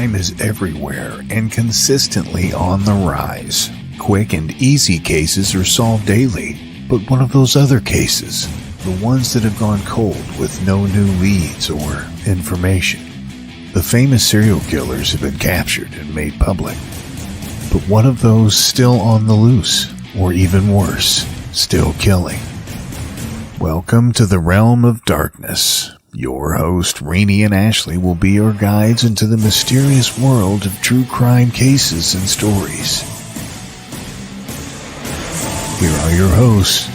Crime is everywhere and consistently on the rise. Quick and easy cases are solved daily, but what of those other cases? The ones that have gone cold with no new leads or information. The famous serial killers have been captured and made public. But what of those still on the loose, or even worse, still killing? Welcome to the realm of darkness. Your host, Reeni and Ashley, will be your guides into the mysterious world of true crime cases and stories. Here are your hosts,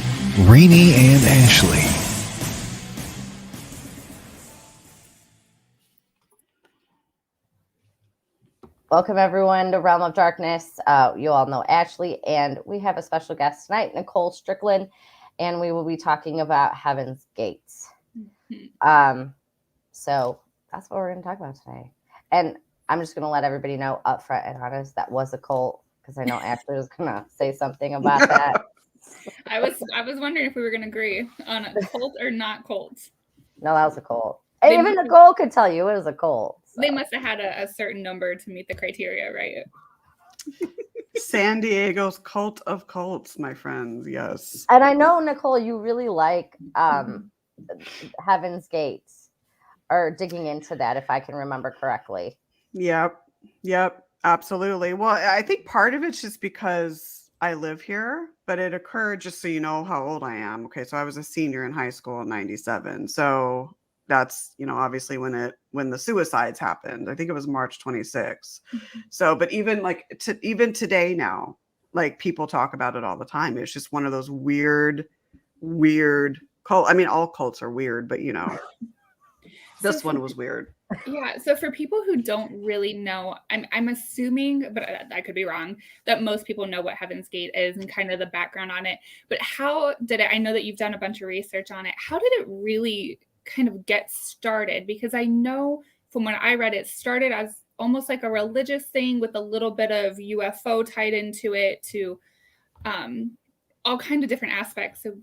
Reeni and Ashley. Welcome, everyone, to Realm of Darkness. You all know Ashley, and we have a special guest tonight, Nicole Strickland, and we will be talking about Heaven's Gates. So that's what we're going to talk about today. And I'm just going to let everybody know up front and honest, that was a cult, because I know Ashley was going to say something about that. I was wondering if we were going to agree on a cult or not cult. No, that was a cult. And even Nicole could tell you it was a cult. So. They must have had a certain number to meet the criteria, right? San Diego's cult of cults, my friends. Yes. And I know, Nicole, you really like Heaven's Gates, or digging into that, if I can remember correctly. Yep, absolutely. Well, I think part of it's just because I live here, but it occurred, just so you know how old I am. Okay, so I was a senior in high school in '97. So that's, obviously when the suicides happened. I think it was March 26th. Mm-hmm. So, but even even today now, like, people talk about it all the time. It's just one of those weird cult. I mean, all cults are weird, but this one was weird. Yeah. So for people who don't really know, I'm assuming, but I could be wrong, that most people know what Heaven's Gate is and kind of the background on it. But how did it? I know that you've done a bunch of research on it. How did it really kind of get started? Because I know from when I read it, started as almost like a religious thing with a little bit of UFO tied into it, to all kind of different aspects. So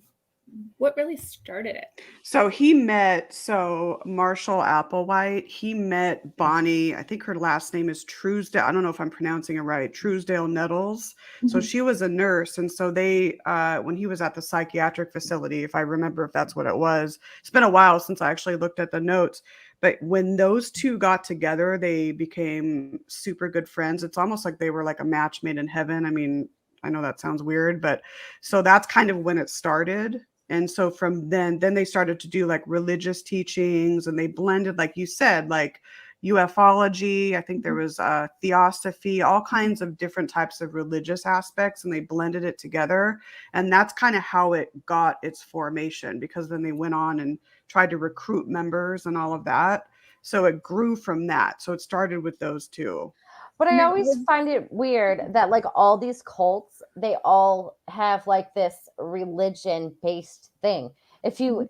what really started it? So Marshall Applewhite, he met Bonnie, I think her last name is Truesdale. I don't know if I'm pronouncing it right. Truesdale Nettles. Mm-hmm. So she was a nurse. And so they, when he was at the psychiatric facility, if I remember if that's what it was, it's been a while since I actually looked at the notes. But when those two got together, they became super good friends. It's almost like they were like a match made in heaven. I mean, I know that sounds weird, but so that's kind of when it started. And so from then they started to do like religious teachings, and they blended, like you said, like ufology. I think there was theosophy, all kinds of different types of religious aspects, and they blended it together. And that's kind of how it got its formation, because then they went on and tried to recruit members and all of that. So it grew from that. So it started with those two. But I always find it weird that like all these cults, they all have like this religion-based thing. If you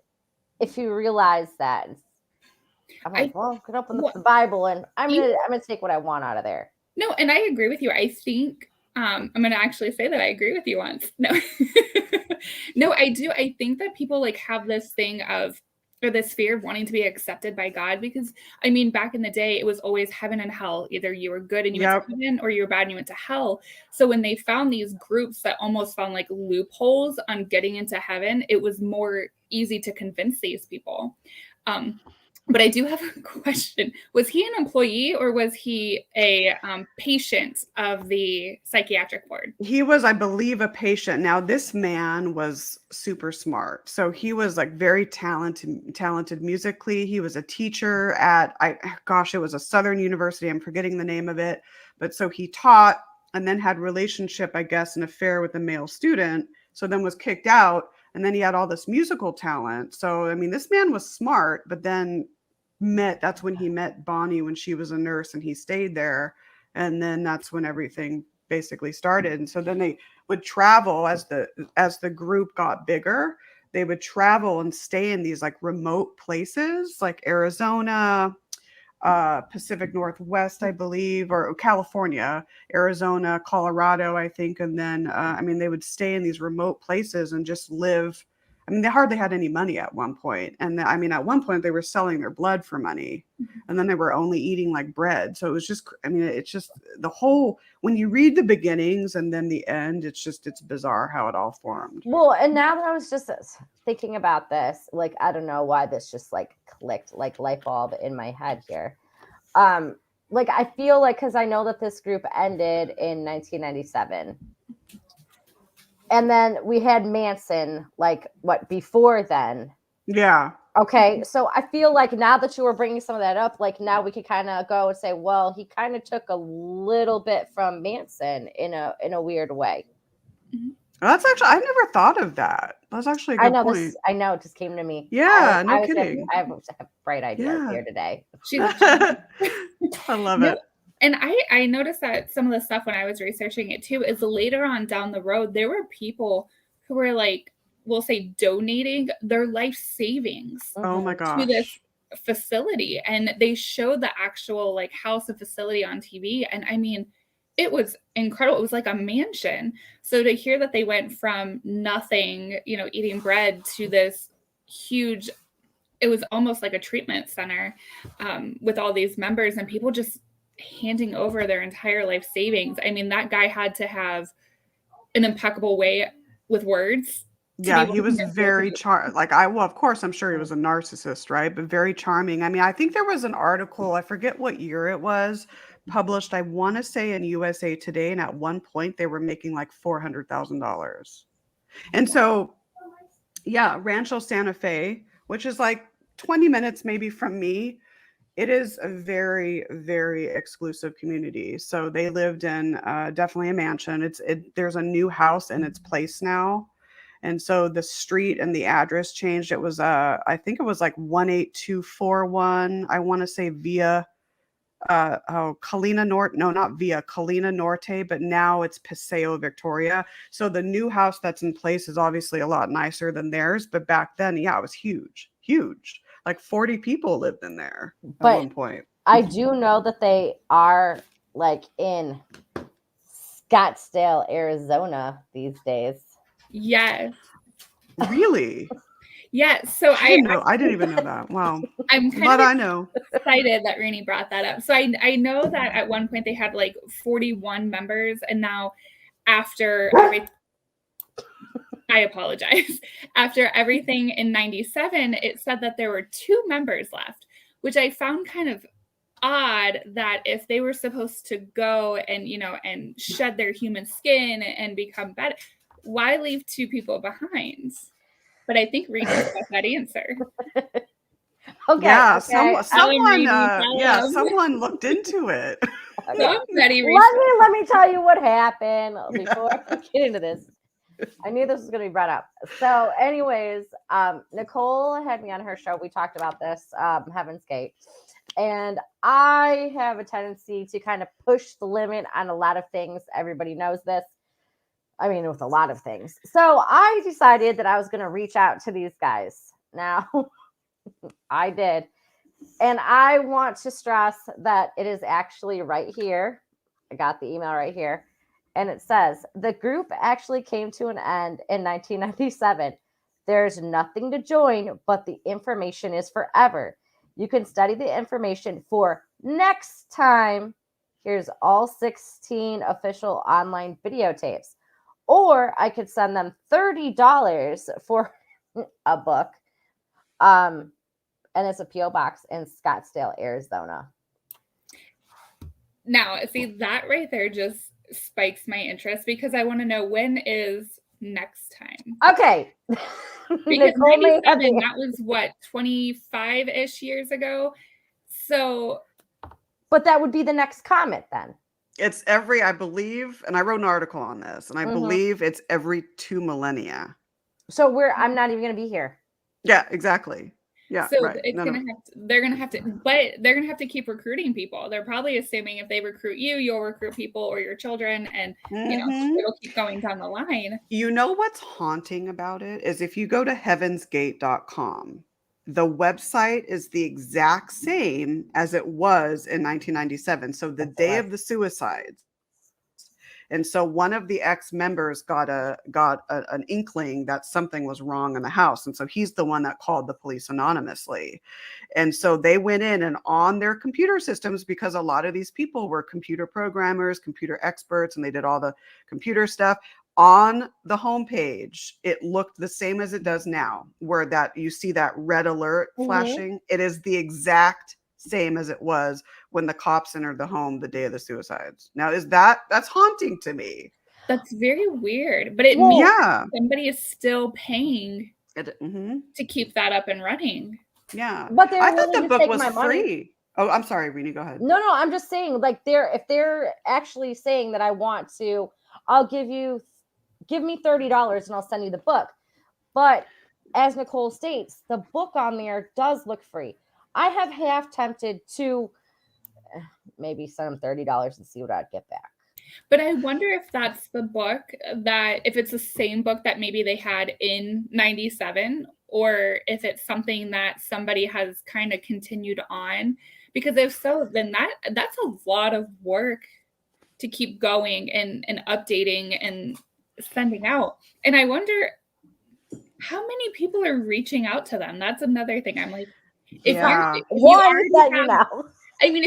realize that, I'm like, well, could open the Bible and I'm gonna take what I want out of there. No, and I agree with you. I think I'm gonna actually say that I agree with you once. No, no, I do. I think that people like have this thing of, or this fear of wanting to be accepted by God, because I mean, back in the day, it was always heaven and hell. Either you were good and you went to heaven, or you were bad and you went to hell. So when they found these groups that almost found like loopholes on getting into heaven, it was more easy to convince these people. But I do have a question. Was he an employee, or was he a patient of the psychiatric ward? He was, I believe, a patient. Now, this man was super smart. So he was like very talented musically. He was a teacher at, it was a Southern university. I'm forgetting the name of it. But so he taught, and then had relationship, I guess, an affair with a male student. So then was kicked out. And then he had all this musical talent. So, I mean, this man was smart, but then that's when he met Bonnie when she was a nurse, and he stayed there. And then that's when everything basically started. And so then they would travel as the group got bigger. They would travel and stay in these like remote places like Arizona, Pacific Northwest, I believe, or California, Arizona, Colorado, I think. And then, they would stay in these remote places and just live I mean, they hardly had any money at one point. And I mean, at one point they were selling their blood for money, and then they were only eating like bread. So it was just, I mean, it's just the whole, when you read the beginnings and then the end, it's bizarre how it all formed. Well, and now that I was just thinking about this, like, I don't know why this just like clicked like light bulb in my head here. Like, I feel like, because I know that this group ended in 1997. And then we had Manson, like, what, before then? Yeah. Okay, so I feel like now that you were bringing some of that up, like, now we could kind of go and say, well, he kind of took a little bit from Manson in a weird way. That's actually, I've never thought of that. That's actually a good point. I know, it just came to me. Yeah, no kidding. I have bright ideas here today. I love it. And I noticed that some of the stuff when I was researching it too is later on down the road, there were people who were like, we'll say, donating their life savings Oh my gosh. to this facility. And they showed the actual like house and facility on TV. And I mean, it was incredible. It was like a mansion. So to hear that they went from nothing, you know, eating bread to this huge, it was almost like a treatment center with all these members and people just handing over their entire life savings. I mean, that guy had to have an impeccable way with words. Yeah, he was very like well, of course, I'm sure he was a narcissist, right? But very charming. I mean, I think there was an article, I forget what year it was, published, I want to say in USA Today, and at one point they were making like $400,000. And so, yeah, Rancho Santa Fe, which is like 20 minutes maybe from me. It is a very, very exclusive community. So they lived in definitely a mansion. There's a new house in its place now. And so the street and the address changed. It was, I think it was like 18241. I want to say via, Colina Norte. No, not via Colina Norte, but now it's Paseo Victoria. So the new house that's in place is obviously a lot nicer than theirs. But back then, yeah, it was huge, huge. Like 40 people lived in there at one point. I do know that they are like in Scottsdale, Arizona these days. Yes. Really? Yeah. So I didn't even know that. Wow. I'm kind but of I know. excited that Reeni brought that up. So I know that at one point they had like 41 members, and now after I apologize. After everything in 97, it said that there were 2 members left, which I found kind of odd that if they were supposed to go and, you know, and shed their human skin and become better, why leave 2 people behind? But I think Reeni's got that answer. Okay. Yeah, okay. someone looked into it. So let me tell you what happened before I get into this. I knew this was going to be brought up. So anyways, Nicole had me on her show. We talked about this, Heaven's Gate. And I have a tendency to kind of push the limit on a lot of things. Everybody knows this. I mean, with a lot of things. So I decided that I was going to reach out to these guys. Now, I did. And I want to stress that it is actually right here. I got the email right here. And it says, the group actually came to an end in 1997. There's nothing to join, but the information is forever. You can study the information for next time. Here's all 16 official online videotapes. Or I could send them $30 for a book. And it's a P.O. box in Scottsdale, Arizona. Now, see, that right there just spikes my interest because I want to know, when is next time? Okay. Because 97, that was what, 25-ish years ago? So. But that would be the next comet then. It's I believe, and I wrote an article on this, and I believe it's every 2 millennia. So I'm not even going to be here. Yeah, exactly. Yeah. So right. They're gonna have to keep recruiting people. They're probably assuming if they recruit you, you'll recruit people or your children, and you know, it'll keep going down the line. You know what's haunting about it is if you go to heavensgate.com, the website is the exact same as it was in 1997. So the day of the suicides, And so one of the ex-members got an inkling that something was wrong in the house. And so he's the one that called the police anonymously. And so they went in and on their computer systems, because a lot of these people were computer programmers, computer experts, and they did all the computer stuff. On the homepage, it looked the same as it does now, where that you see that red alert flashing. It is the exact same as it was when the cops entered the home the day of the suicides. Now, that's haunting to me. That's very weird, but it means somebody is still paying to keep that up and running. Yeah, but I thought the book was free. Oh, I'm sorry, Reenie, go ahead. No, I'm just saying, like, if they're actually saying that I'll give me $30 and I'll send you the book. But as Nicole states, the book on there does look free. I have half tempted to maybe send them $30 and see what I'd get back. But I wonder if that's the book if it's the same book that maybe they had in 97, or if it's something that somebody has kind of continued on. Because if so, then that's a lot of work to keep going and updating and sending out. And I wonder how many people are reaching out to them. That's another thing. I'm like, if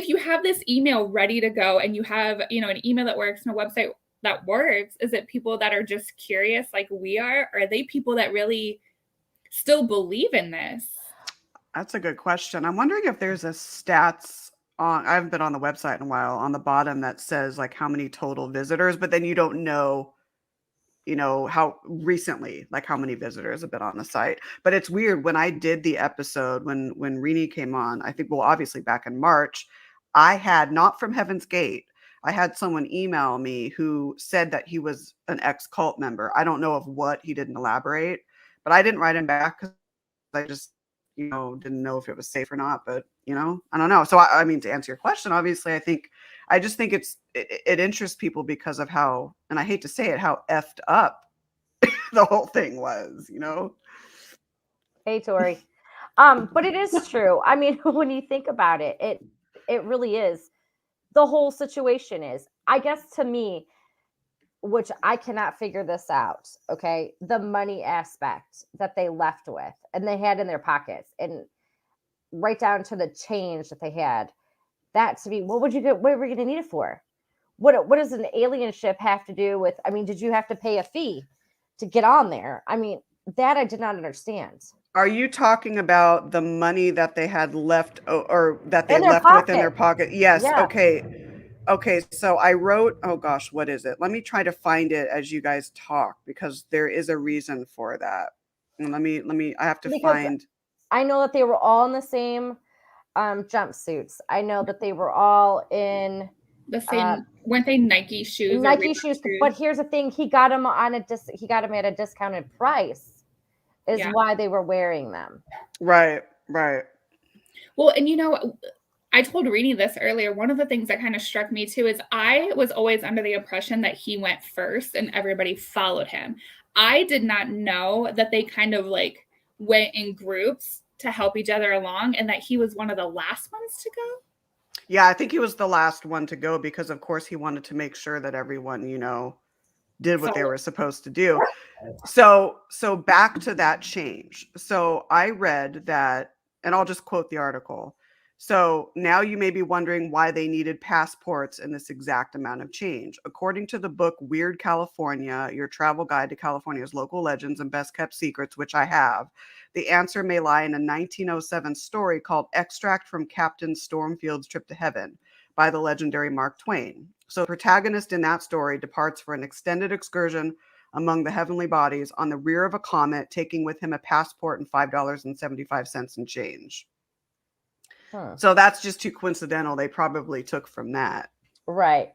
you have this email ready to go and you have, an email that works and a website that works, is it people that are just curious like we are? Or are they people that really still believe in this? That's a good question. I'm wondering if there's a stats on, I haven't been on the website in a while, on the bottom that says like how many total visitors, but then you don't know, how recently, like how many visitors have been on the site. But it's weird, when I did the episode, when Reenie came on, I think, well, obviously back in March, I had, not from Heaven's Gate, I had someone email me who said that he was an ex-cult member. I don't know of what, he didn't elaborate, but I didn't write him back because I just, didn't know if it was safe or not, but, I don't know. So, I mean, to answer your question, obviously, I just think it interests people because of how, and I hate to say it, how effed up the whole thing was, Hey, Tori. But it is true. I mean, when you think about it, it really is. The whole situation is, I guess, to me, which I cannot figure this out. Okay. The money aspect that they left with and they had in their pockets, and right down to the change that they had, that to me, what were you going to need it for? What does an alien ship have to do with, I mean, did you have to pay a fee to get on there? I mean, that I did not understand. Are you talking about the money that they had left, or that they left within their pocket? Yes. Yeah. Okay. So I wrote, oh gosh, what is it? Let me try to find it as you guys talk, because there is a reason for that. And I have to find. I know that they were all in the same jumpsuits. I know that they were all in the same, weren't they Nike shoes? Nike shoes. But here's the thing: he got them at a discounted price. Is why they were wearing them. Right. Well, and I told Reenie this earlier. One of the things that kind of struck me too is I was always under the impression that he went first and everybody followed him. I did not know that they kind of like went in groups to help each other along, and that he was one of the last ones to go. Yeah, I think he was the last one to go because, of course, he wanted to make sure that everyone, did what they were supposed to do. So back to that change. So I read that, and I'll just quote the article. So now you may be wondering why they needed passports in this exact amount of change. According to the book Weird California, Your Travel Guide to California's Local Legends and Best Kept Secrets, which I have, the answer may lie in a 1907 story called Extract from Captain Stormfield's Trip to Heaven by the legendary Mark Twain. So the protagonist in that story departs for an extended excursion among the heavenly bodies on the rear of a comet, taking with him a passport and $5.75 in change. So that's just too coincidental. They probably took from that. Right.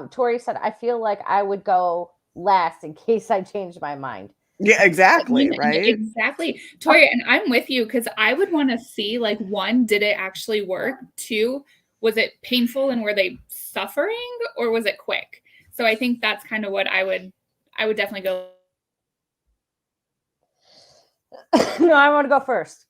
Tori said, I feel like I would go last in case I changed my mind. Yeah, exactly. Right. Exactly. Tori, and I'm with you because I would want to see, like, one, did it actually work? Two, was it painful and were they suffering, or was it quick? So I think that's kind of what I would definitely go. No, I want to go first.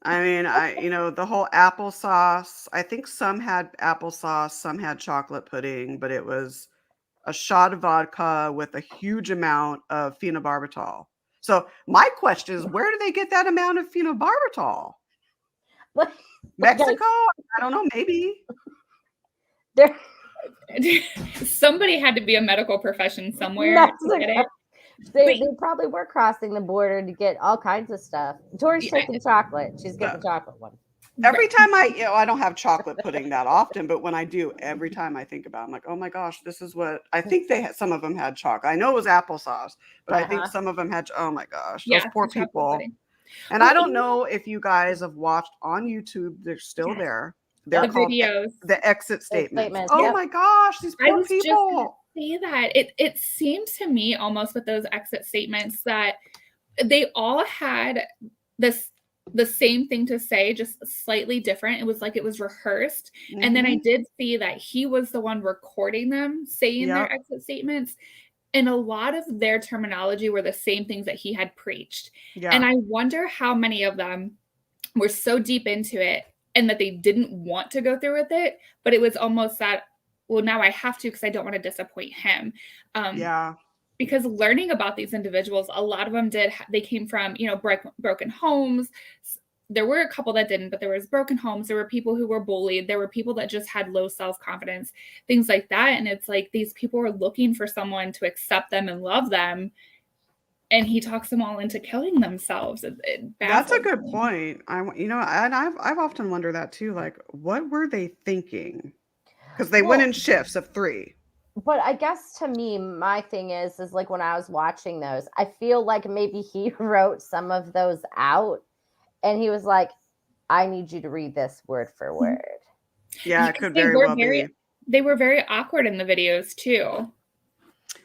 I mean, the whole applesauce, I think some had applesauce, some had chocolate pudding, but it was a shot of vodka with a huge amount of phenobarbital. So my question is, where do they get that amount of phenobarbital? Mexico? I don't know, maybe. Somebody had to be a medical profession somewhere to get it. They probably were crossing the border to get all kinds of stuff. Tori's taking chocolate. She's getting the chocolate one. Every time I don't have chocolate pudding that often, but when I do, every time I think about it, I'm like, oh my gosh, this is what I think they had. Some of them had chocolate. I know it was applesauce, but I think some of them had, oh my gosh, those poor people. Pudding. And I don't know if you guys have watched on YouTube, they're still there. They're called videos, the exit statements. Oh my gosh, these poor people. Say that it seemed to me almost with those exit statements that they all had the same thing to say, just slightly different. It was like it was rehearsed. Mm-hmm. And then I did see that he was the one recording them saying their exit statements. And a lot of their terminology were the same things that he had preached. Yeah. And I wonder how many of them were so deep into it and that they didn't want to go through with it. But it was almost that, well, now I have to because I don't want to disappoint him. Because learning about these individuals, a lot of them they came from, broken homes. There were a couple that didn't, but there was broken homes. There were people who were bullied. There were people that just had low self-confidence, things like that. And it's like these people were looking for someone to accept them and love them. And he talks them all into killing themselves. That's a good point. And I've often wondered that too. Like, what were they thinking? Because they went in shifts of 3. But I guess to me, my thing is like when I was watching those, I feel like maybe he wrote some of those out and he was like, I need you to read this word for word. Yeah, it could very well be. They were very awkward in the videos too.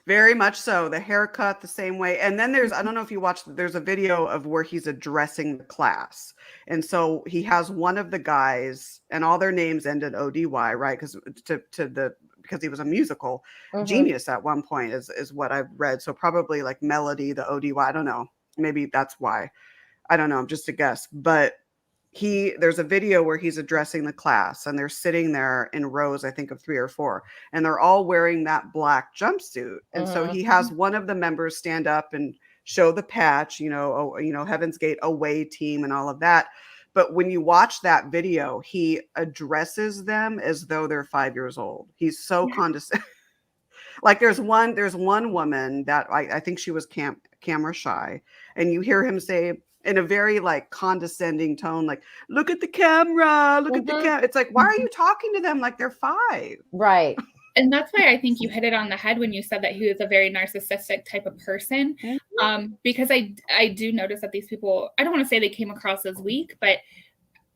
Very much so. The haircut the same way. And then I don't know if you watched, there's a video of where he's addressing the class. And so he has one of the guys and all their names end in ODY, right? Because he was a musical genius at one point is what I've read. So probably like Melody, the ODY, I don't know. Maybe that's why. I don't know. I'm just a guess. But there's a video where he's addressing the class and they're sitting there in rows, I think of 3 or 4, and they're all wearing that black jumpsuit. And so he has one of the members stand up and show the patch, Heaven's Gate away team and all of that. But when you watch that video, he addresses them as though they're 5 years old. He's so condescending. Like there's one woman that I think she was camera shy, and you hear him say in a very like condescending tone, like, look at the camera, look at the camera. It's like, why are you talking to them like they're 5? Right. And that's why I think you hit it on the head when you said that he was a very narcissistic type of person. Because I do notice that these people, I don't want to say they came across as weak, but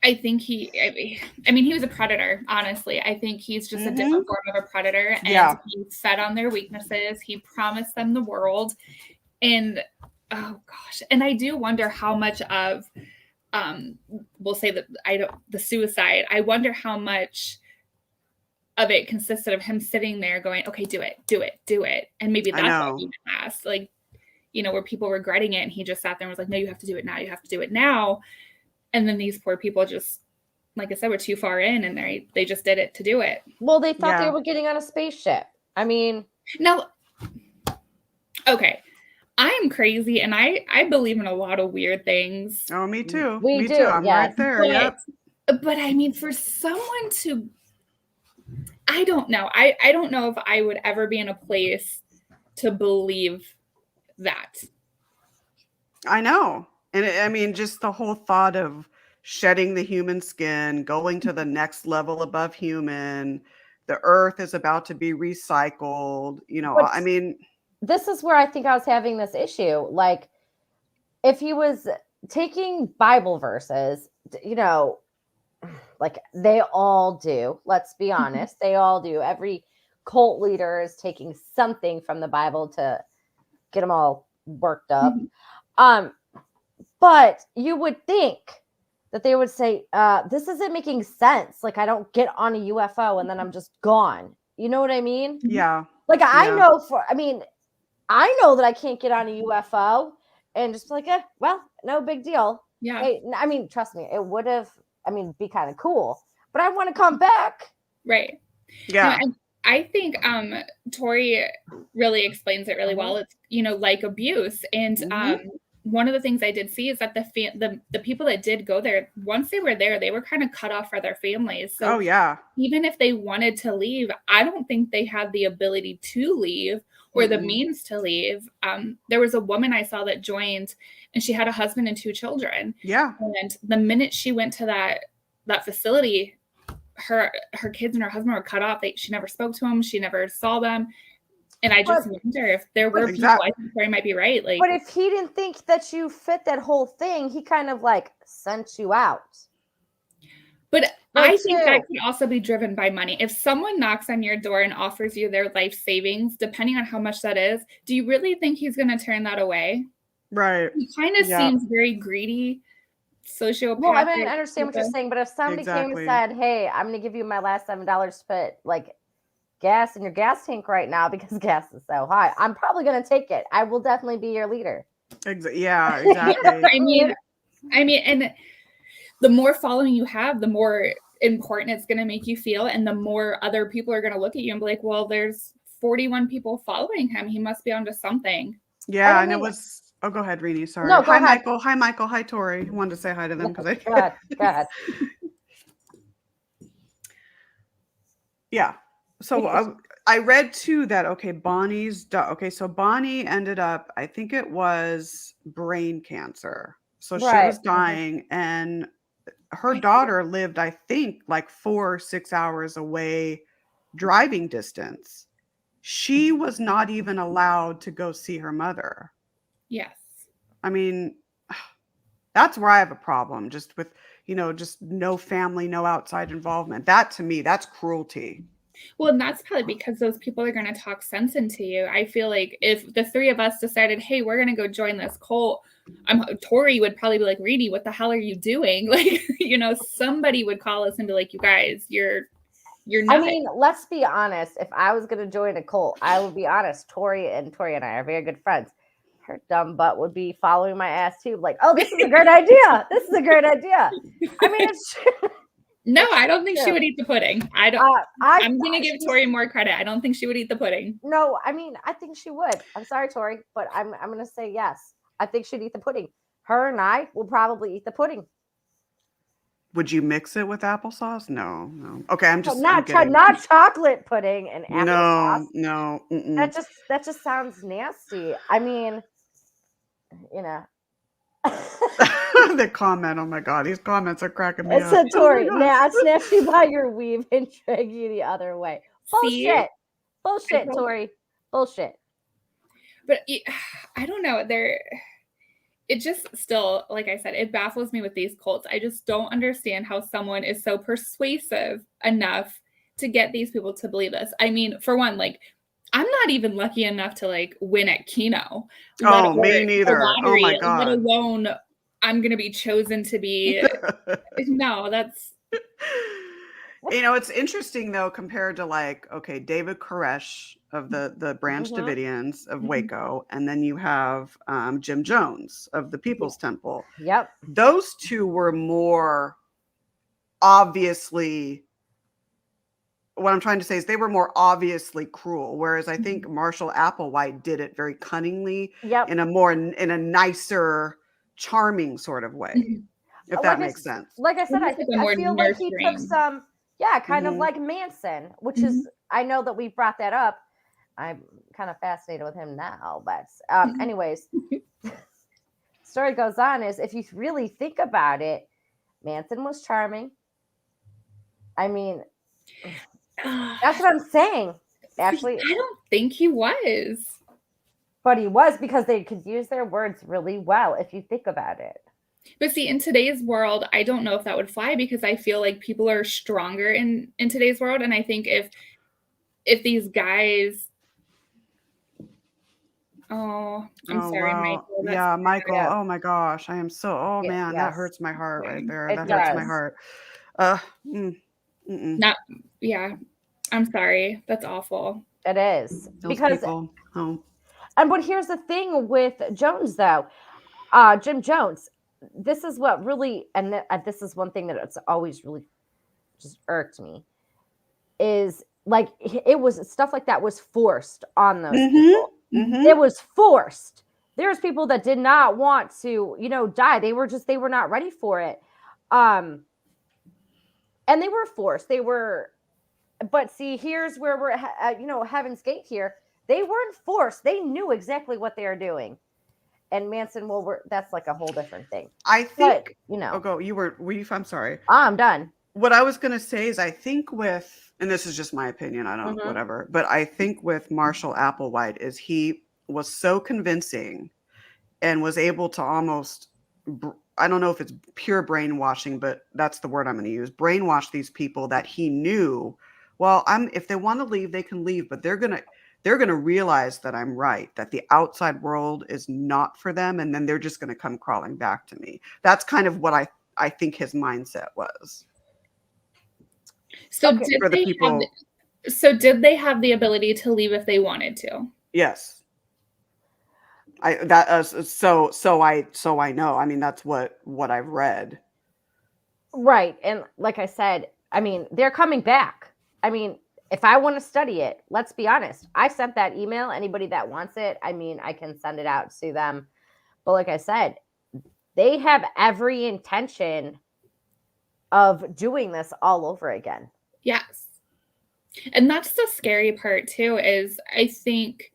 I think he was a predator, honestly. I think he's just a different form of a predator. And he fed on their weaknesses. He promised them the world. And oh gosh. And I do wonder how much of, we'll say that the suicide, I wonder how much of it consisted of him sitting there going, okay, do it. And maybe that's why he asked, like, where people regretting it. And he just sat there and was like, no, you have to do it now. You have to do it now. And then these poor people just, like I said, were too far in and they just did it to do it. Well, they thought they were getting on a spaceship. I mean. No. Okay. I'm crazy and I believe in a lot of weird things. Oh, me too. Me too. I'm right there. But I mean, for someone to, I don't know. I don't know if I would ever be in a place to believe that. I know. And just the whole thought of shedding the human skin, going to the next level above human, the earth is about to be recycled, this is where I think I was having this issue. Like, if he was taking Bible verses, like they all do, let's be honest, they all do. Every cult leader is taking something from the Bible to get them all worked up. But you would think that they would say, this isn't making sense. Like, I don't get on a UFO and then I'm just gone. You know what I mean? Yeah. Like, I know that I can't get on a UFO and just be like, well, no big deal. Yeah. Trust me, it would have, be kind of cool, but I want to come back. Right. Yeah. I think Tori really explains it really well. It's, you know, like abuse. And one of the things I did see is that the people that did go there, once they were there, they were kind of cut off from their families. So Oh yeah. even if they wanted to leave, I don't think they had the ability to leave or the means to leave. There was a woman I saw that joined, and she had a husband and 2 children. Yeah. And the minute she went to that facility, her kids and her husband were cut off. She never spoke to them. She never saw them. And I just wonder if there were people, I think Tori might be right. Like, but if he didn't think that you fit that whole thing, he kind of like sent you out. But I think that could also be driven by money. If someone knocks on your door and offers you their life savings, depending on how much that is, do you really think he's going to turn that away? Right. He kind of seems very greedy, sociopathic. Well, I mean, I understand what you're saying, but if somebody came and said, "Hey, I'm going to give you my last $7 to put like gas in your gas tank right now because gas is so high," I'm probably going to take it. I will definitely be your leader. Yeah, exactly. I mean, and the more following you have, the more important it's going to make you feel, and the more other people are going to look at you and be like, "Well, there's 41 people following him. He must be onto something." Yeah, and it was. Oh, go ahead, Reenie. Sorry. No, go ahead. Michael. Hi, Michael. Hi, Tori. I wanted to say hi to them because Go ahead. Yeah. So I read too that so Bonnie ended up, I think it was brain cancer. So she was dying, and her daughter lived, I think, like 4 or 6 hours away, driving distance. She was not even allowed to go see her mother. Yes. I mean, that's where I have a problem, just with, just no family, no outside involvement. That, to me, that's cruelty. Well, and that's probably because those people are going to talk sense into you. I feel like if the 3 of us decided, hey, we're going to go join this cult, Tori would probably be like, Reenie, what the hell are you doing? Like, somebody would call us and be like, you guys, you're nuts. I mean, let's be honest. If I was going to join a cult, I would be honest. Tori and I are very good friends. Her dumb butt would be following my ass too. Like, oh, this is a great idea. This is a great idea. I mean, it's no, I don't think she would eat the pudding. I'm going to give Tori more credit. I don't think she would eat the pudding. No, I mean, I think she would. I'm sorry, Tori, but I'm going to say yes. I think she'd eat the pudding. Her and I will probably eat the pudding. Would you mix it with applesauce? No. Okay, I'm just not chocolate pudding and applesauce. No. That just sounds nasty. I mean, The comment, oh my God, these comments are cracking me up. It said, Tori, snatch you by your weave and drag you the other way. Bullshit, Tori. Bullshit. But I don't know. It just still, like I said, it baffles me with these cults. I just don't understand how someone is so persuasive enough to get these people to believe this. I mean, for one, like, I'm not even lucky enough to like win at Keno. Oh, me neither. Oh my God. Let alone I'm going to be chosen to be. No, that's. It's interesting though, compared to like, okay, David Koresh of the Branch Davidians of Waco, and then you have Jim Jones of the People's Temple. Yep. Those 2 were more obviously, what I'm trying to say is they were more obviously cruel, whereas I think Marshall Applewhite did it very cunningly, in a nicer, charming sort of way, if that makes sense. Like I said, I feel like he took some, kind of like Manson, which is, I know that we brought that up. I'm kind of fascinated with him now, but anyways, story goes on is, if you really think about it, Manson was charming. I mean, that's what I'm saying. Actually, I don't think he was. But he was, because they could use their words really well if you think about it. But see, in today's world, I don't know if that would fly, because I feel like people are stronger in today's world. And I think if these guys. Oh, I'm sorry, wow. Michael. Michael. Oh my gosh. I am so, man, that hurts my heart right there. That hurts my heart. I'm sorry. That's awful. It is. Those people. But here's the thing with Jones, though. Jim Jones, this is what really, and this is one thing that it's always really just irked me, is like it was stuff like that was forced on those Mhm, people. mhm. It was forced. There's people that did not want to, die. They were not ready for it. And they were forced. But see, here's where we're at, Heaven's Gate here. They weren't forced. They knew exactly what they were doing. And Manson, well, that's like a whole different thing. I But, think. Oh, go. I'm sorry. I'm done. What I was gonna say is, I think with, and this is just my opinion, I don't, Mhm. whatever, but I think with Marshall Applewhite is he was so convincing and was able to almost, I don't know if it's pure brainwashing, but that's the word I'm going to use, brainwash these people that he knew, well, if they want to leave, they can leave, but they're going to realize that I'm right, that the outside world is not for them, and then they're just going to come crawling back to me. That's kind of what I think his mindset was. So Okay. did they have the ability to leave if they wanted to? Yes. I know. I mean, that's what I've read. Right. And like I said, I mean, they're coming back. I mean, if I want to study it, let's be honest. I sent that email. Anybody that wants it, I mean, I can send it out to them. But like I said, they have every intention of doing this all over again. Yes. And that's the scary part too, is I think,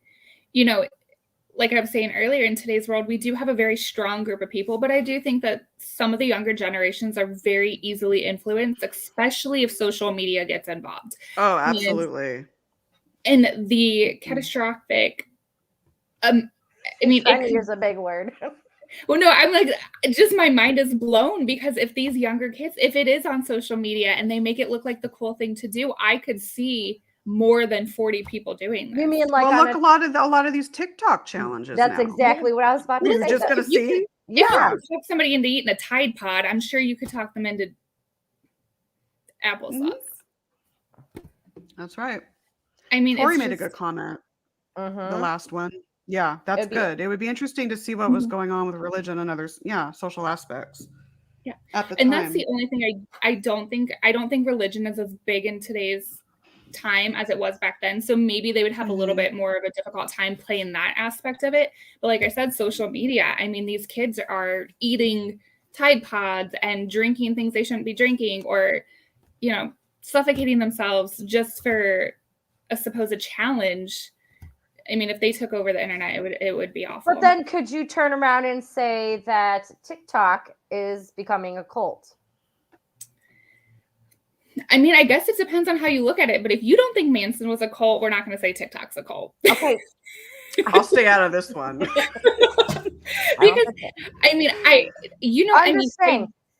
like I was saying earlier, in today's world, we do have a very strong group of people, but I do think that some of the younger generations are very easily influenced, especially if social media gets involved. Oh, absolutely. And the catastrophic, I mean, Shiny is a big word. Well, no, I'm like, just my mind is blown, because if these younger kids, if it is on social media and they make it look like the cool thing to do, I could see more than 40 people doing this. You mean like, well, look, a lot of these TikTok challenges. That's now. exactly what I was about to say. You're just gonna see. If you could talk somebody into eating a Tide Pod, I'm sure you could talk them into applesauce. That's right. I mean, Tori made a good comment. The last one. Yeah, that's good. It would be interesting to see what was going on with religion and other, social aspects. Yeah, at the and time. That's the only thing I don't think religion is as big in today's time as it was back then. So maybe they would have a little bit more of a difficult time playing that aspect of it. But like I said, social media. I mean, these kids are eating Tide Pods and drinking things they shouldn't be drinking, or suffocating themselves just for a supposed challenge. I mean, if they took over the internet, it would be awful. But then could you turn around and say that TikTok is becoming a cult? I mean, I guess it depends on how you look at it. But if you don't think Manson was a cult, we're not going to say TikTok's a cult. Okay. I'll stay out of this one. Because, I mean,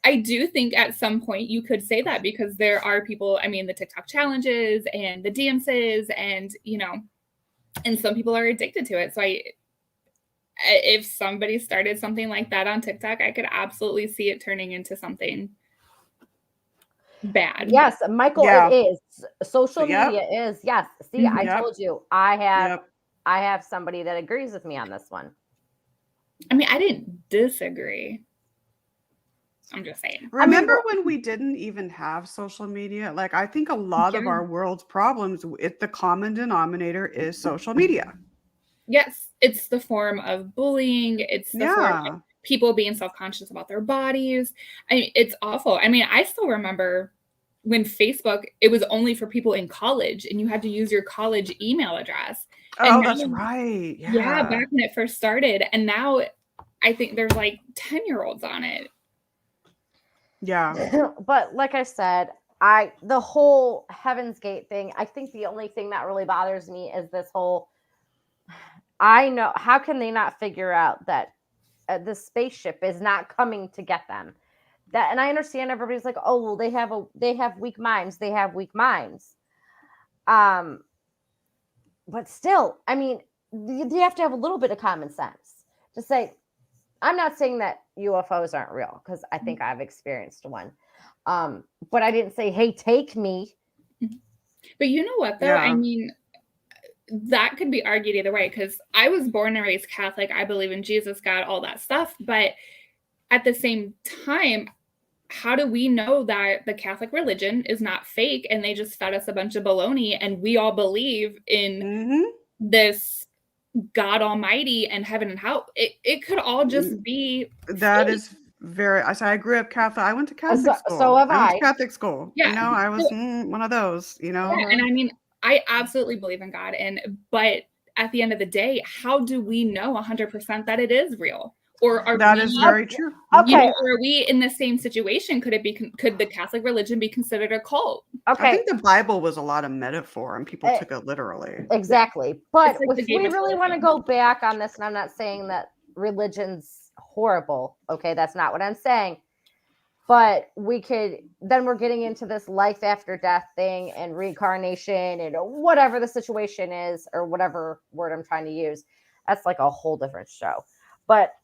I do think at some point you could say that, because there are people, I mean, the TikTok challenges and the dances and, and some people are addicted to it. So if somebody started something like that on TikTok, I could absolutely see it turning into something bad. Yes, Michael, it is. Social media is. Yes. See, I told you, I have somebody that agrees with me on this one. I mean, I didn't disagree. I'm just saying. Remember when we didn't even have social media? Like, I think a lot of our world's problems, the common denominator is social media. Yes, it's the form of bullying. It's the form of people being self-conscious about their bodies. I mean, it's awful. I mean, I still remember when Facebook, it was only for people in college, and you had to use your college email address. Oh, that's right. Yeah, back when it first started. And now I think there's like 10-year-olds on it. Yeah. But like I said, the whole Heaven's Gate thing, I think the only thing that really bothers me is this whole, I know, how can they not figure out that the spaceship is not coming to get them? And I understand everybody's like, oh, well, they have weak minds. They have weak minds. But still, I mean, you have to have a little bit of common sense to say, I'm not saying that UFOs aren't real, because I think I've experienced one. But I didn't say, hey, take me. But you know what, though? Yeah. I mean, that could be argued either way, because I was born and raised Catholic. I believe in Jesus, God, all that stuff. But at the same time, how do we know that the Catholic religion is not fake and they just fed us a bunch of baloney and we all believe in this God Almighty and heaven and hell? It could all just be that fake. is very. I grew up Catholic. I went to Catholic school. So have I went I. to Catholic school. Yeah. You know, I was one of those. You know, Yeah, and I mean, I absolutely believe in God, but at the end of the day, how do we know 100% that it is real? Or are that we, is very true. Okay. You know, are we in the same situation? Could the Catholic religion be considered a cult? Okay. I think the Bible was a lot of metaphor and people took it literally. Exactly. But like if we really want to go back on this, and I'm not saying that religion's horrible. Okay. That's not what I'm saying. But then we're getting into this life after death thing and reincarnation and whatever the situation is, or whatever word I'm trying to use. That's like a whole different show. But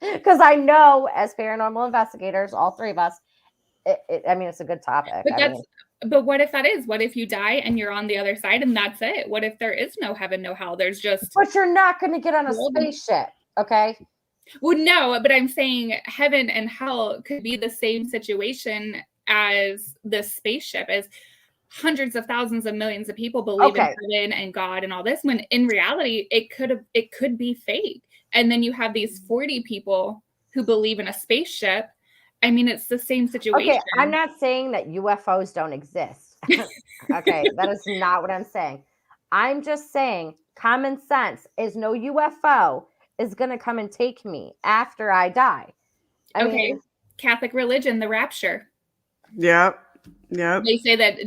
because I know as paranormal investigators, all three of us, it's a good topic. But what if that is? What if you die and you're on the other side and that's it? What if there is no heaven, no hell? There's just. But you're not going to get on a spaceship, okay? Well, no, but I'm saying heaven and hell could be the same situation as the spaceship, as hundreds of thousands of millions of people believe in heaven and God and all this, when in reality, it could be fake. And then you have these 40 people who believe in a spaceship. I mean, it's the same situation. Okay, I'm not saying that UFOs don't exist. Okay, that is not what I'm saying. I'm just saying common sense is no UFO is going to come and take me after I die. I mean, Catholic religion, the rapture. Yep. They say that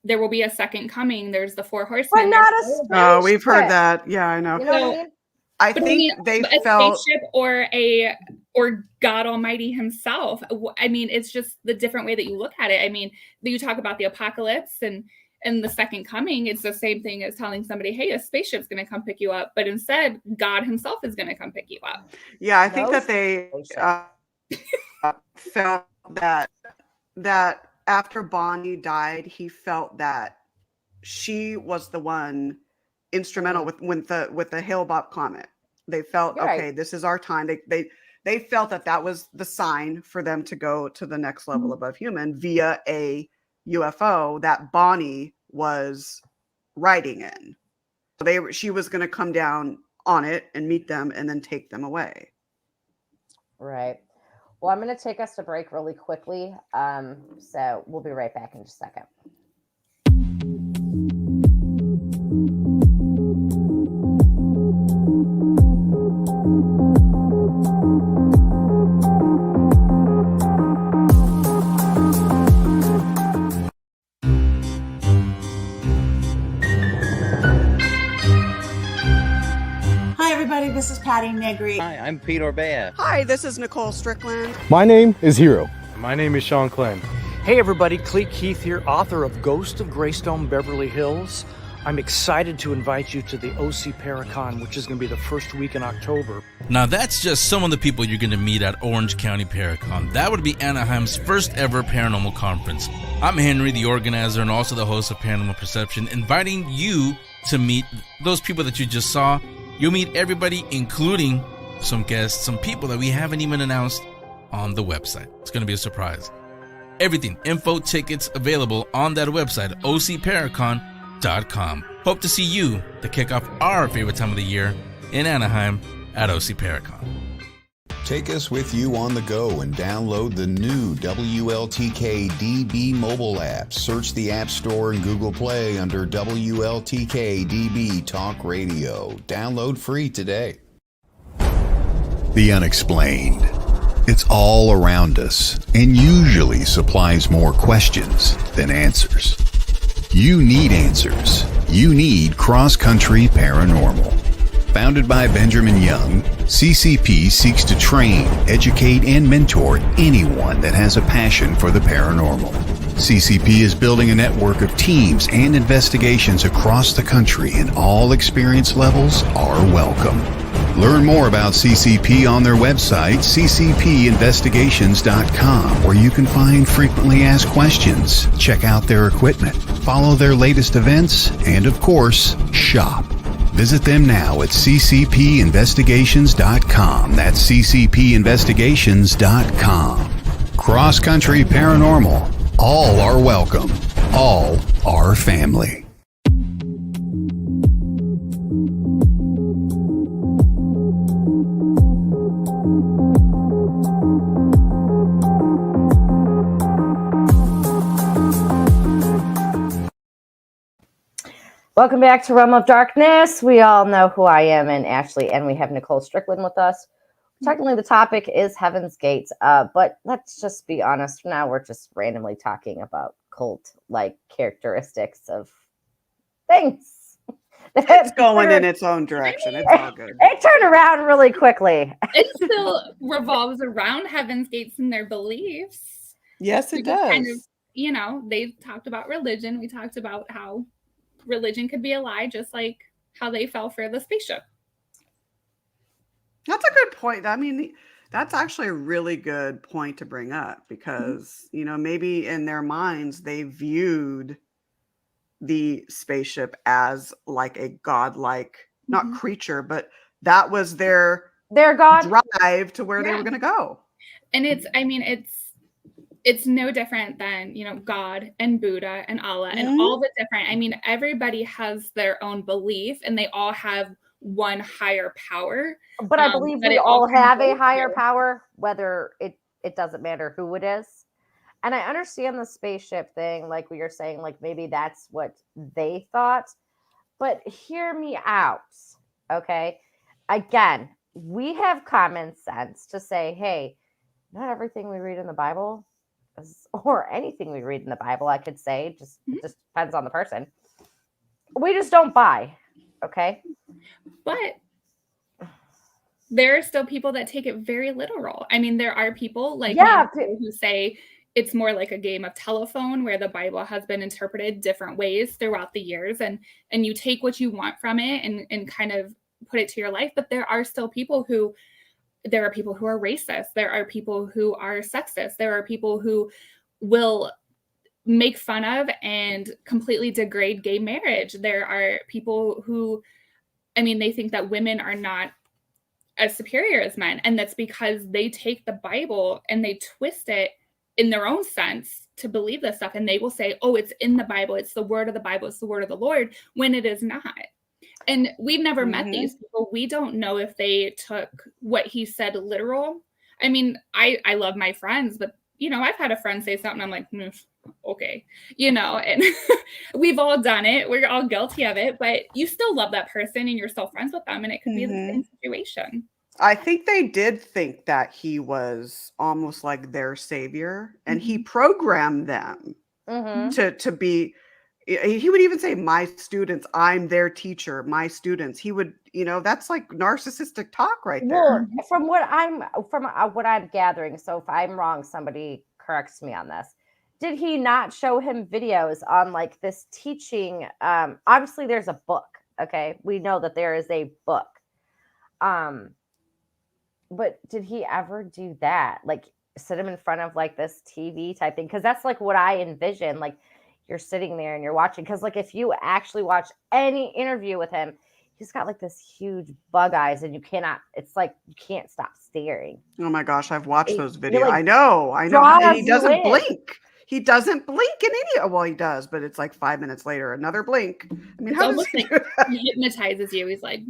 there will be a second coming. There's the 4 horsemen. But not a spaceship. Oh, we've heard that. Yeah, I know. You know what I mean? I think they a felt spaceship or God Almighty himself. I mean, it's just the different way that you look at it. I mean, you talk about the apocalypse and the second coming. It's the same thing as telling somebody, hey, a spaceship's going to come pick you up. But instead, God himself is going to come pick you up. Yeah, I think that they felt that after Bonnie died, he felt that she was the one instrumental with the Hale-Bopp comet. They felt this is our time. They felt that was the sign for them to go to the next level above human via a UFO that Bonnie was riding in. So she was going to come down on it and meet them and then take them away. Right. Well, I'm going to take us to break really quickly. So we'll be right back in just a second. This is Patty Negri. Hi, I'm Pete Orbea. Hi, this is Nicole Strickland. My name is Hero. My name is Sean Clem. Hey everybody, Cleet Keith here, author of Ghost of Greystone Beverly Hills. I'm excited to invite you to the OC Paracon, which is going to be the first week in October. Now that's just some of the people you're going to meet at Orange County Paracon. That would be Anaheim's first ever paranormal conference. I'm Henry, the organizer and also the host of Paranormal Perception, inviting you to meet those people that you just saw. You'll meet everybody, including some guests, some people that we haven't even announced on the website. It's going to be a surprise. Everything, info, tickets available on that website, ocparacon.com. Hope to see you to kick off our favorite time of the year in Anaheim at OC Paracon. Take us with you on the go and download the new WLTK DB mobile app. Search the App Store and Google Play under WLTK DB Talk Radio. Download free today. The unexplained. It's all around us and usually supplies more questions than answers. You need answers. You need Cross Country Paranormal. Founded by Benjamin Young, CCP seeks to train, educate, and mentor anyone that has a passion for the paranormal. CCP is building a network of teams and investigations across the country, and all experience levels are welcome. Learn more about CCP on their website, ccpinvestigations.com, where you can find frequently asked questions, check out their equipment, follow their latest events, and of course, shop. Visit them now at ccpinvestigations.com. That's ccpinvestigations.com. Cross Country Paranormal. All are welcome. All are family. Welcome back to Realm of Darkness. We all know who I am and Ashley, and we have Nicole Strickland with us. Technically, the topic is Heaven's Gates, but let's just be honest. For now, we're just randomly talking about cult-like characteristics of things. It's going in its own direction. It's all good. It turned around really quickly. It still revolves around Heaven's Gates and their beliefs. Yes, it does. Kind of, you know, they talked about religion. We talked about how religion could be a lie, just like how they fell for the spaceship. That's a good point. I mean, that's actually a really good point to bring up because, you know, maybe in their minds, they viewed the spaceship as like a godlike, not creature, but that was their God drive to where they were going to go. And it's no different than, you know, God and Buddha and Allah and all the different, I mean, everybody has their own belief and they all have one higher power. But I believe we all have a higher power, whether it doesn't matter who it is. And I understand the spaceship thing, like we were saying, like maybe that's what they thought. But hear me out, okay? Again, we have common sense to say, hey, not everything we read in the Bible or anything we read in the Bible, I could say, just depends on the person. We just don't buy, okay? But there are still people that take it very literal. I mean, there are people like who say it's more like a game of telephone where the Bible has been interpreted different ways throughout the years, and you take what you want from it and kind of put it to your life. But there are still people who are racist. There are people who are sexist. There are people who will make fun of and completely degrade gay marriage. There are people who, I mean, they think that women are not as superior as men. And that's because they take the Bible and they twist it in their own sense to believe this stuff. And they will say, oh, it's in the Bible. It's the word of the Bible. It's the word of the Lord, when it is not. And we've never met these people. We don't know if they took what he said literal. I mean, I love my friends, but, you know, I've had a friend say something. I'm like, okay, you know, and we've all done it. We're all guilty of it, but you still love that person and you're still friends with them. And it could be the same situation. I think they did think that he was almost like their savior, and he programmed them to be. He would even say, my students, I'm their teacher, my students. He would, you know, that's like narcissistic talk right there. Well, from what I'm gathering, so if I'm wrong, somebody corrects me on this. Did he not show him videos on like this teaching? Obviously there's a book. Okay. We know that there is a book. But did he ever do that? Like sit him in front of like this TV type thing? Cause that's like what I envision. Like, you're sitting there and you're watching, because like if you actually watch any interview with him, he's got like this huge bug eyes and it's like you can't stop staring. Oh my gosh, I've watched those videos. Like, I know. And he doesn't blink. He doesn't blink in any. Well, he does, but it's like 5 minutes later, another blink. I mean, how does he do that? He hypnotizes you. He's like,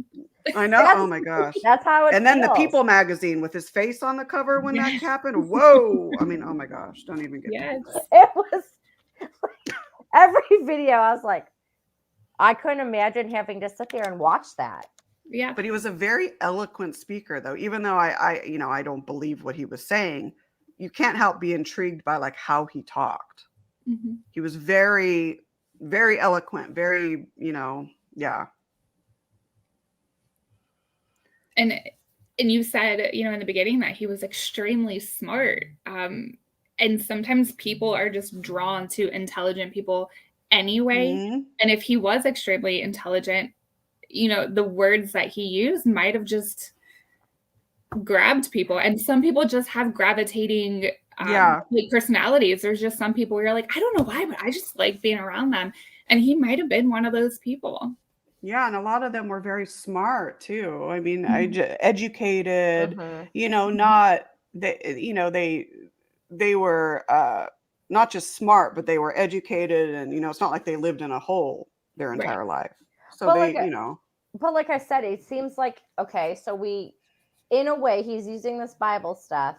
I know. Oh my gosh. That's how it And then feels. the People magazine with his face on the cover when that happened. Whoa. I mean, oh my gosh. Don't even get that. It was like, every video, I was like, I couldn't imagine having to sit there and watch that. Yeah. But he was a very eloquent speaker, though. Even though I don't believe what he was saying, you can't help be intrigued by like how he talked. He was very, very eloquent, very, yeah. And you said, in the beginning that he was extremely smart. And sometimes people are just drawn to intelligent people anyway. And if he was extremely intelligent, the words that he used might have just grabbed people. And some people just have gravitating like personalities. There's just some people where you're like, I don't know why, but I just like being around them. And he might have been one of those people. Yeah, and a lot of them were very smart too. I mean, educated, not they they were not just smart, but they were educated, and it's not like they lived in a hole their entire life. So But they, but like I said, it seems like, okay, so in a way, he's using this Bible stuff,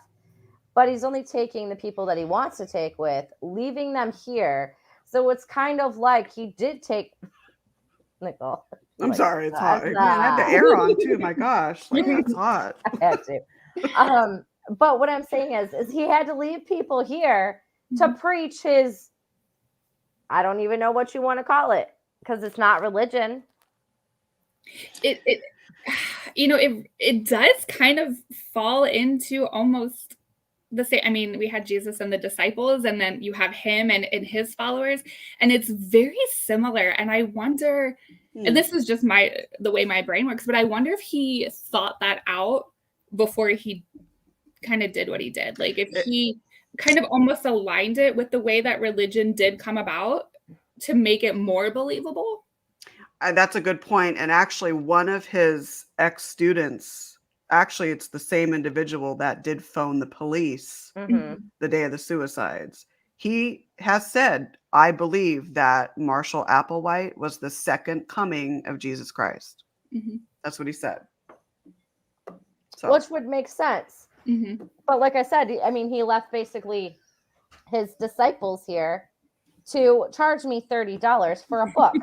but he's only taking the people that he wants to take with, leaving them here. So it's kind of like he did take Nicole. I'm sorry, it's hot. Man, I had the air on too. My gosh, like that's hot. I had to. But what I'm saying is he had to leave people here to preach his, I don't even know what you want to call it, because it's not religion. It it does kind of fall into almost the same. I mean, we had Jesus and the disciples, and then you have him and his followers, and it's very similar. And I wonder, and this is just the way my brain works, but I wonder if he thought that out before he kind of did what he did. Like if he kind of almost aligned it with the way that religion did come about to make it more believable. That's a good point. And actually, one of his ex-students, actually, it's the same individual that did phone the police the day of the suicides. He has said, I believe that Marshall Applewhite was the second coming of Jesus Christ. That's what he said. So. Which would make sense. But like I said, I mean, he left basically his disciples here to charge me $30 for a book.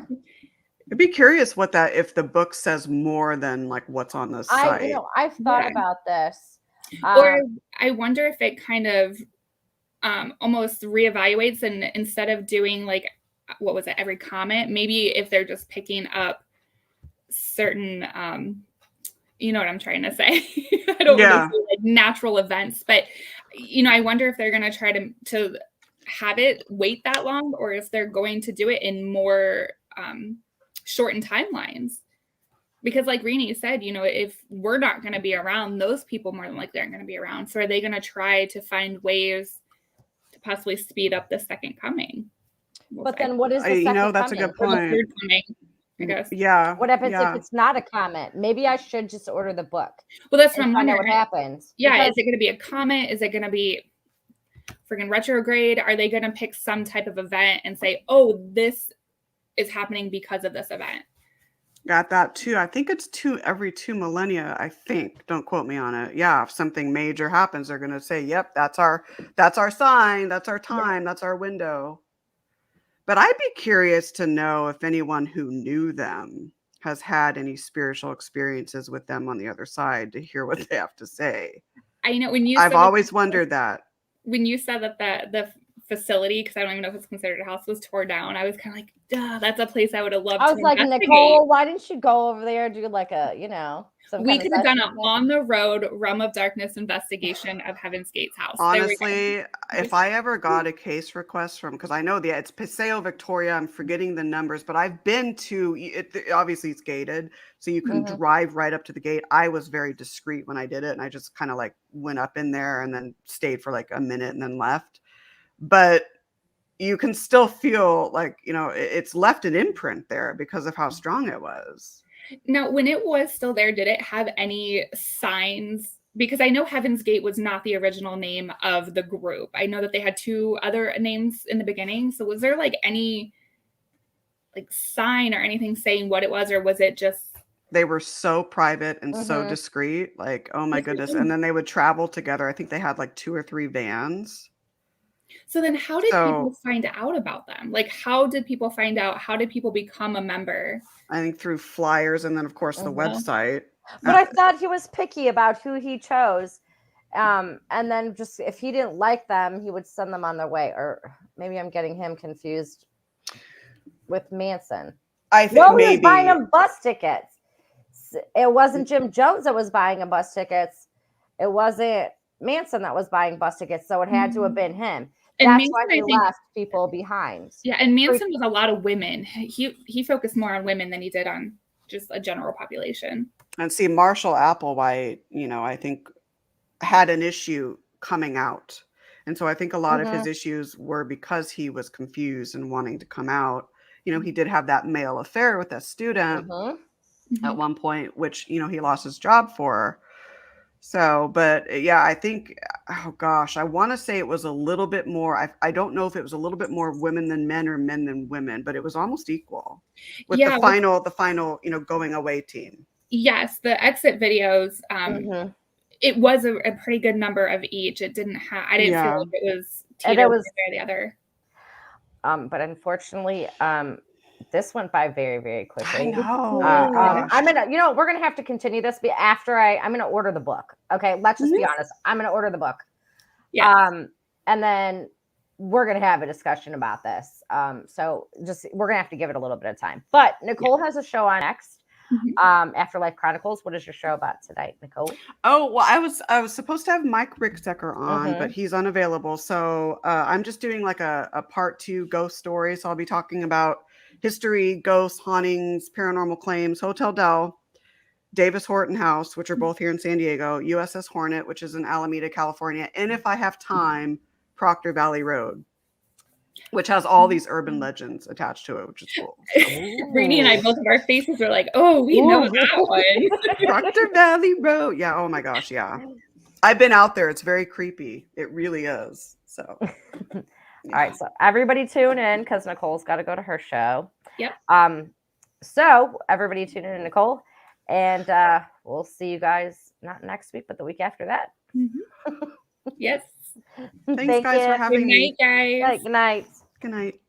I'd be curious if the book says more than like what's on the site. I've thought about this. Or I wonder if it kind of almost reevaluates, and instead of doing like, what was it, every comment, maybe if they're just picking up certain, you know what I'm trying to say? I don't want to say like natural events, but I wonder if they're going to try to have it wait that long, or if they're going to do it in more shortened timelines. Because like Reeni said, if we're not going to be around, those people more than likely aren't going to be around. So are they going to try to find ways to possibly speed up the second coming? But then what is the second that's coming? A good point. Or the third coming, I guess. Yeah. What happens if it's not a comment? Maybe I should just order the book. Well, that's what I'm wondering. wondering. What happens? Yeah, is it going to be a comment? Is it going to be freaking retrograde? Are they going to pick some type of event and say, oh, this is happening because of this event? Got that too. I think it's every 2 millennia, I think. Don't quote me on it. Yeah, if something major happens, they're going to say, yep, that's our sign, that's our time, that's our window. But I'd be curious to know if anyone who knew them has had any spiritual experiences with them on the other side, to hear what they have to say. I know I've always wondered that. When you said that the facility, because I don't even know if it's considered a house, was torn down, I was kind of like, duh, that's a place I would have loved to investigate. Nicole, why didn't you go over there, do like a, we could have done an on the road Realm of Darkness investigation of Heaven's Gate's house. Honestly, if I ever got a case request from, because I know it's Paseo Victoria, I'm forgetting the numbers, but I've been to it. Obviously it's gated, so you can drive right up to the gate. I was very discreet when I did it, and I just kind of like went up in there and then stayed for like a minute and then left. But you can still feel like, it's left an imprint there because of how strong it was. Now, when it was still there, did it have any signs? Because I know Heaven's Gate was not the original name of the group. I know that they had 2 other names in the beginning. So was there like any like sign or anything saying what it was, or was it just? They were so private and so discreet, like, oh my goodness. And then they would travel together. I think they had like 2 or 3 vans. So then how did people find out about them? Like, how did people find out? How did people become a member? I think through flyers, and then of course the website. But I thought he was picky about who he chose. And then just if he didn't like them, he would send them on their way. Or maybe I'm getting him confused with Manson. I think maybe. He was buying them bus tickets. It wasn't Jim Jones that was buying them bus tickets. It wasn't Manson that was buying bus tickets. So it had to have been him. And that's Manson, why he left people behind. Yeah, and Manson was a lot of women. He focused more on women than he did on just a general population. And see, Marshall Applewhite, I think had an issue coming out. And so I think a lot of his issues were because he was confused and wanting to come out. He did have that male affair with a student at one point, which, he lost his job for. So, but yeah, I think, oh gosh, I want to say it was a little bit more. I don't know if it was a little bit more women than men or men than women, but it was almost equal with Yeah, the final, going away team. yes, the exit videos, Mhm. it was a pretty good number of each. It didn't have, I didn't feel Yeah. like it was And teeter it one was, way or the other. but unfortunately, this went by very, very quickly. I know. I'm gonna, we're gonna have to continue this after I'm gonna order the book. Okay, let's just be honest. I'm gonna order the book. Yeah. And then we're gonna have a discussion about this. So we're gonna have to give it a little bit of time. But Nicole has a show on next. Afterlife Chronicles. What is your show about tonight, Nicole? Oh, well, I was supposed to have Mike Ricksecker on, but he's unavailable. So I'm just doing like a part 2 ghost story. So I'll be talking about history, ghosts, hauntings, paranormal claims, Hotel Del, Davis Horton House, which are both here in San Diego, USS Hornet, which is in Alameda, California, and if I have time, Proctor Valley Road, which has all these urban legends attached to it, which is cool. Reenie and I, both of our faces were like, oh, we know that one. Proctor Valley Road. Yeah. Oh my gosh. Yeah. I've been out there. It's very creepy. It really is. So. Yeah. All right. So everybody tune in because Nicole's got to go to her show. Yep. So everybody tune in to Nicole, and we'll see you guys not next week, but the week after that. Yes. Thanks, guys, for having me. Good night, guys. Good night. Good night.